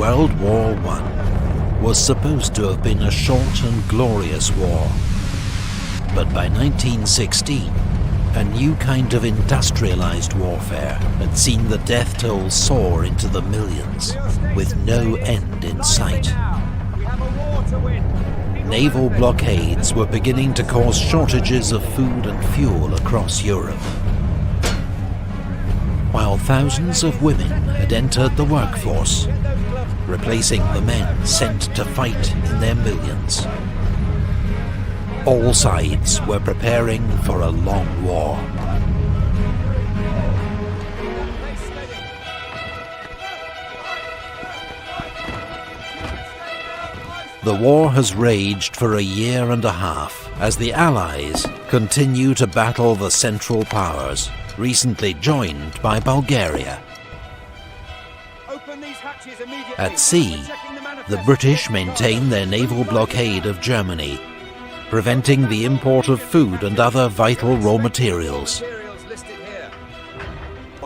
World War I was supposed to have been a short and glorious war. But by 1916, a new kind of industrialized warfare had seen the death toll soar into the millions, with no end in sight. Naval blockades were beginning to cause shortages of food and fuel across Europe, while thousands of women had entered the workforce, replacing the men sent to fight in their millions. All sides were preparing for a long war. The war has raged for a year and a half as the Allies continue to battle the Central Powers, recently joined by Bulgaria. At sea, the British maintain their naval blockade of Germany, preventing the import of food and other vital raw materials.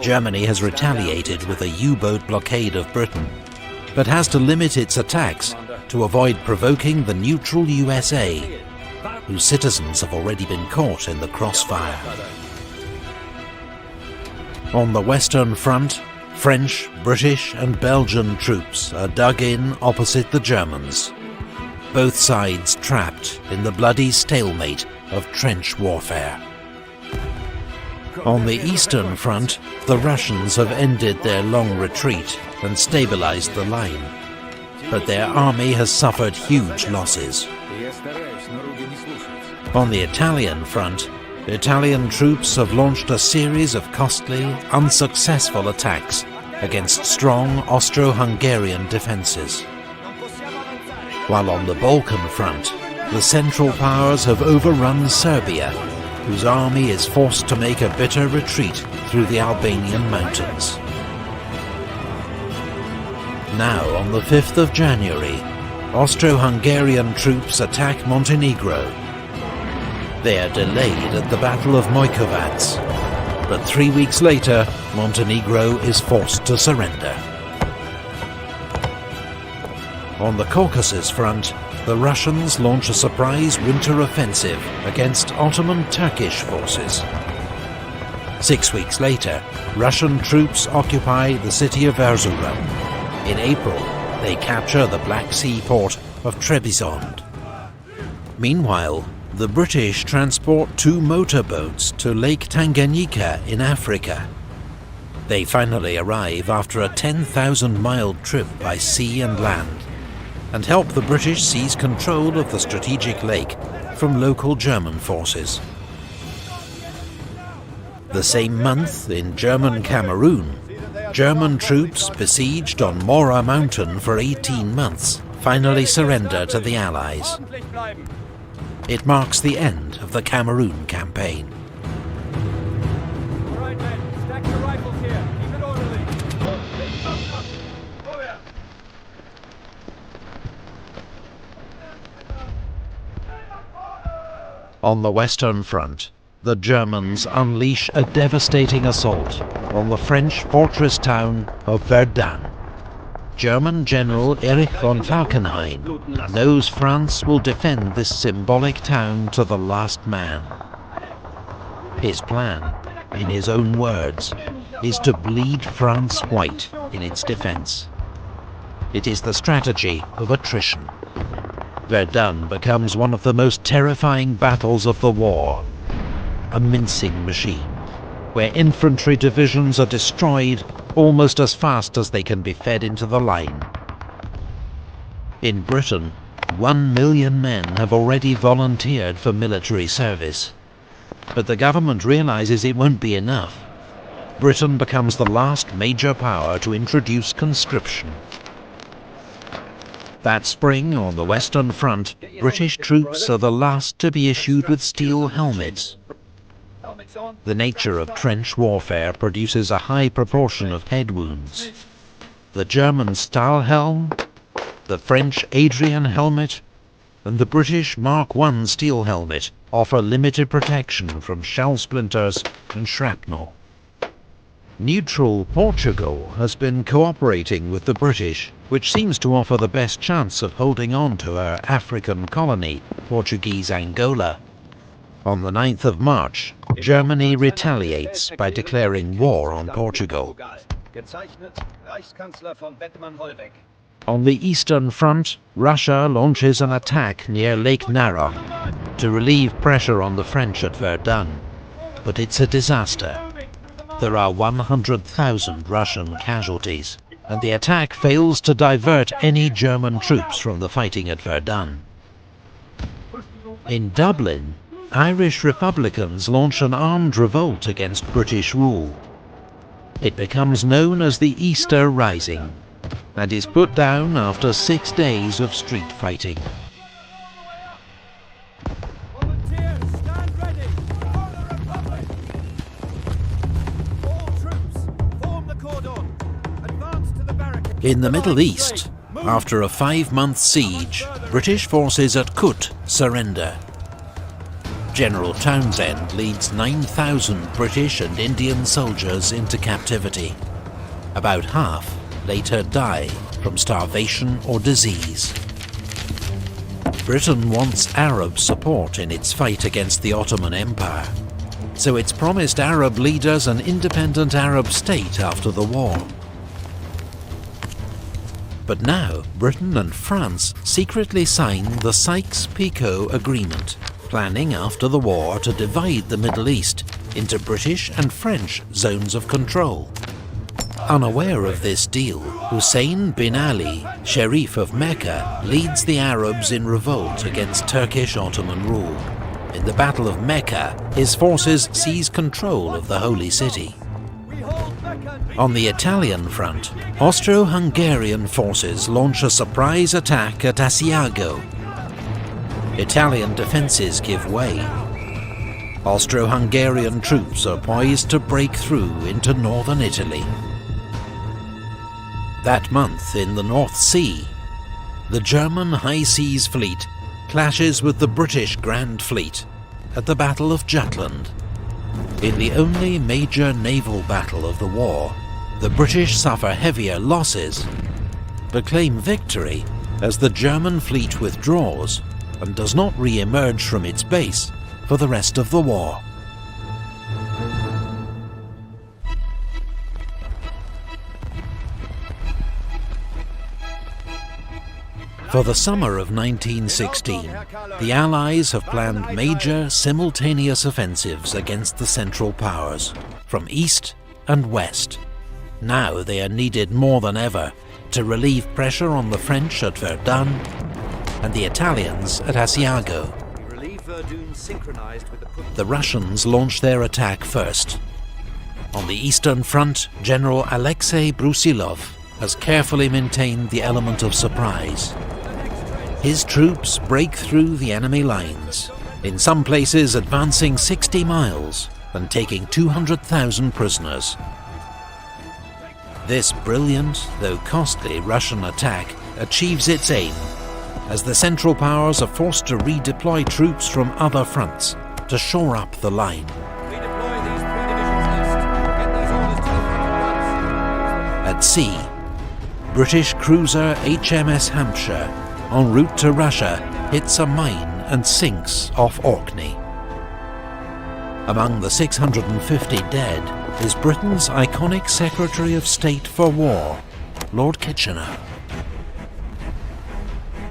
Germany has retaliated with a U-boat blockade of Britain, but has to limit its attacks to avoid provoking the neutral USA, whose citizens have already been caught in the crossfire. On the Western Front, French, British and Belgian troops are dug in opposite the Germans, both sides trapped in the bloody stalemate of trench warfare. On the Eastern Front, the Russians have ended their long retreat and stabilized the line, but their army has suffered huge losses. On the Italian front, Italian troops have launched a series of costly, unsuccessful attacks against strong Austro-Hungarian defences. While on the Balkan front, the Central Powers have overrun Serbia, whose army is forced to make a bitter retreat through the Albanian mountains. Now, on the 5th of January, Austro-Hungarian troops attack Montenegro. They are delayed at the Battle of Mojkovac, but 3 weeks later, Montenegro is forced to surrender. On the Caucasus front, the Russians launch a surprise winter offensive against Ottoman Turkish forces. 6 weeks later, Russian troops occupy the city of Erzurum. In April, they capture the Black Sea port of Trebizond. Meanwhile, the British transport 2 motorboats to Lake Tanganyika in Africa. They finally arrive after a 10,000-mile trip by sea and land, and help the British seize control of the strategic lake from local German forces. The same month, in German Cameroon, German troops besieged on Mora Mountain for 18 months finally surrender to the Allies. It marks the end of the Cameroon campaign. On the Western Front, the Germans unleash a devastating assault on the French fortress town of Verdun. German General Erich von Falkenhayn knows France will defend this symbolic town to the last man. His plan, in his own words, is to bleed France white in its defense. It is the strategy of attrition. Verdun becomes one of the most terrifying battles of the war, a mincing machine, where infantry divisions are destroyed almost as fast as they can be fed into the line. In Britain, 1 million men have already volunteered for military service, but the government realizes it won't be enough. Britain becomes the last major power to introduce conscription. That spring, on the Western Front, British troops are the last to be issued with steel helmets. The nature of trench warfare produces a high proportion of head wounds. The German Stahlhelm, the French Adrian helmet, and the British Mark I steel helmet offer limited protection from shell splinters and shrapnel. Neutral Portugal has been cooperating with the British, which seems to offer the best chance of holding on to her African colony, Portuguese Angola. On the 9th of March, Germany retaliates by declaring war on Portugal. On the Eastern Front, Russia launches an attack near Lake Nara to relieve pressure on the French at Verdun, but it's a disaster. There are 100,000 Russian casualties, and the attack fails to divert any German troops from the fighting at Verdun. In Dublin, Irish Republicans launch an armed revolt against British rule. It becomes known as the Easter Rising, and is put down after 6 days of street fighting. In the Middle East, after a 5-month siege, British forces at Kut surrender. General Townsend leads 9,000 British and Indian soldiers into captivity. About half later die from starvation or disease. Britain wants Arab support in its fight against the Ottoman Empire, so it's promised Arab leaders an independent Arab state after the war. But now, Britain and France secretly sign the Sykes-Picot Agreement, planning after the war to divide the Middle East into British and French zones of control. Unaware of this deal, Hussein bin Ali, Sharif of Mecca, leads the Arabs in revolt against Turkish Ottoman rule. In the Battle of Mecca, his forces seize control of the Holy City. On the Italian front, Austro-Hungarian forces launch a surprise attack at Asiago. Italian defences give way. Austro-Hungarian troops are poised to break through into northern Italy. That month in the North Sea, the German High Seas Fleet clashes with the British Grand Fleet at the Battle of Jutland. In the only major naval battle of the war, the British suffer heavier losses, but claim victory as the German fleet withdraws and does not re-emerge from its base for the rest of the war. For the summer of 1916, the Allies have planned major simultaneous offensives against the Central Powers, from east and west. Now they are needed more than ever to relieve pressure on the French at Verdun and the Italians at Asiago. The Russians launch their attack first. On the Eastern Front, General Alexei Brusilov has carefully maintained the element of surprise. His troops break through the enemy lines, in some places advancing 60 miles and taking 200,000 prisoners. This brilliant, though costly, Russian attack achieves its aim, as the Central Powers are forced to redeploy troops from other fronts to shore up the line. At sea, British cruiser HMS Hampshire, en route to Russia, hits a mine and sinks off Orkney. Among the 650 dead is Britain's iconic Secretary of State for War, Lord Kitchener.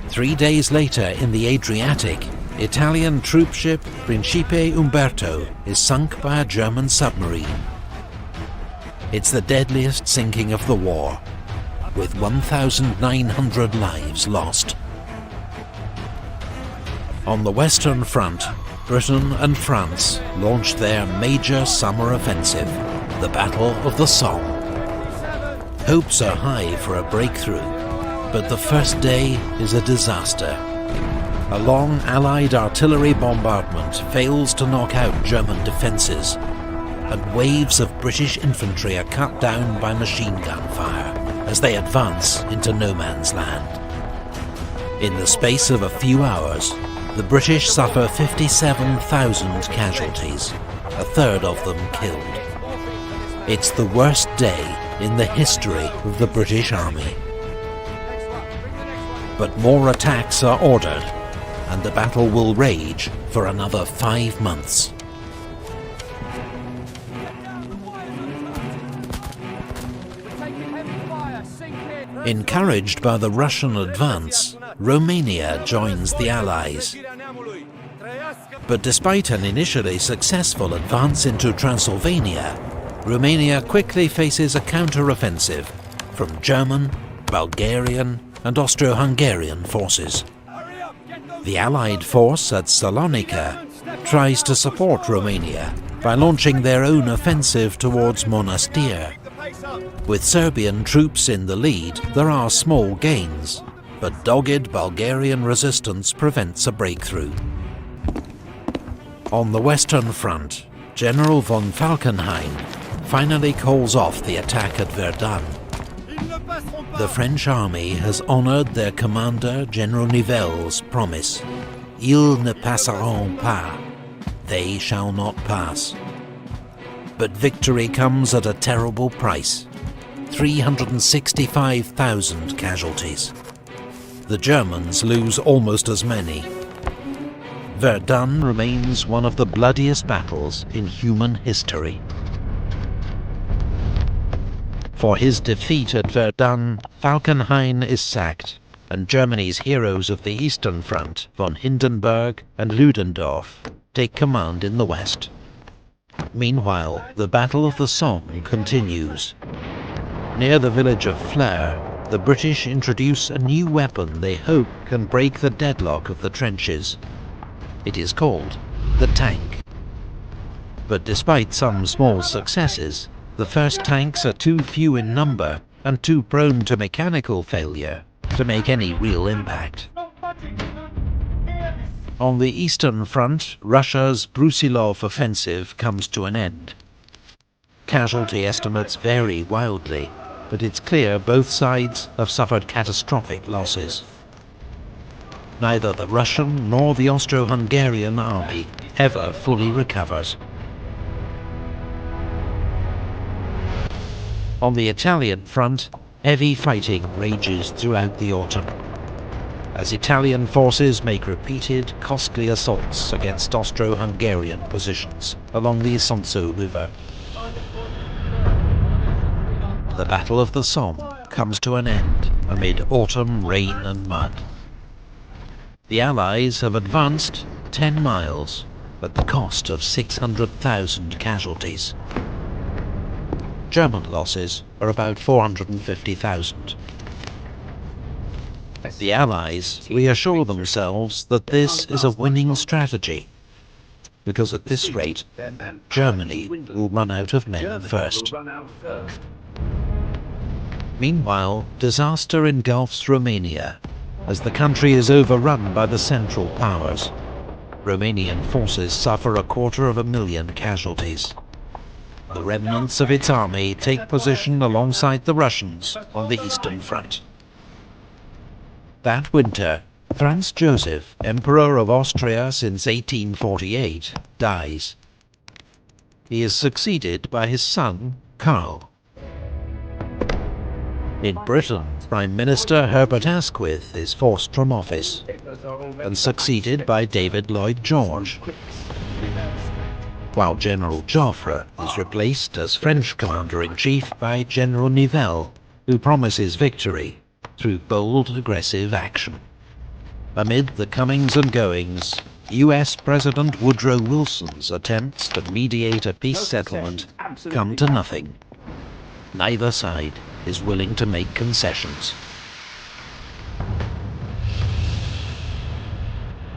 3 days later in the Adriatic, Italian troopship Principe Umberto is sunk by a German submarine. It's the deadliest sinking of the war, with 1,900 lives lost. On the Western Front, Britain and France launched their major summer offensive, the Battle of the Somme. Hopes are high for a breakthrough, but the first day is a disaster. A long Allied artillery bombardment fails to knock out German defences, and waves of British infantry are cut down by machine gun fire as they advance into no man's land. In the space of a few hours, the British suffer 57,000 casualties, a third of them killed. It's the worst day in the history of the British Army. But more attacks are ordered, and the battle will rage for another 5 months. Encouraged by the Russian advance, Romania joins the Allies. But despite an initially successful advance into Transylvania, Romania quickly faces a counter-offensive from German, Bulgarian and Austro-Hungarian forces. The Allied force at Salonika tries to support Romania by launching their own offensive towards Monastir. With Serbian troops in the lead, there are small gains, but dogged Bulgarian resistance prevents a breakthrough. On the Western Front, General von Falkenhayn finally calls off the attack at Verdun. The French army has honoured their commander General Nivelle's promise. Ils ne passeront pas. They shall not pass. But victory comes at a terrible price. 365,000 casualties. The Germans lose almost as many. Verdun remains one of the bloodiest battles in human history. For his defeat at Verdun, Falkenhayn is sacked, and Germany's heroes of the Eastern Front, von Hindenburg and Ludendorff, take command in the west. Meanwhile, the Battle of the Somme continues. Near the village of Flers, the British introduce a new weapon they hope can break the deadlock of the trenches. It is called the tank. But despite some small successes, the first tanks are too few in number and too prone to mechanical failure to make any real impact. On the Eastern Front, Russia's Brusilov offensive comes to an end. Casualty estimates vary wildly, but it's clear both sides have suffered catastrophic losses. Neither the Russian nor the Austro-Hungarian army ever fully recovers. On the Italian front, heavy fighting rages throughout the autumn, as Italian forces make repeated, costly assaults against Austro-Hungarian positions along the Isonzo River. The Battle of the Somme comes to an end amid autumn rain and mud. The Allies have advanced 10 miles at the cost of 600,000 casualties. German losses are about 450,000. The Allies reassure themselves that this is a winning strategy, because at this rate, Germany will run out of men first. Meanwhile, disaster engulfs Romania, as the country is overrun by the Central Powers. Romanian forces suffer 250,000 casualties. The remnants of its army take position alongside the Russians on the Eastern Front. That winter, Franz Joseph, Emperor of Austria since 1848, dies. He is succeeded by his son, Karl. In Britain, Prime Minister Herbert Asquith is forced from office, and succeeded by David Lloyd George, while General Joffre is replaced as French Commander-in-Chief by General Nivelle, who promises victory through bold, aggressive action. Amid the comings and goings, US President Woodrow Wilson's attempts to mediate a peace settlement come to nothing. Neither side is willing to make concessions.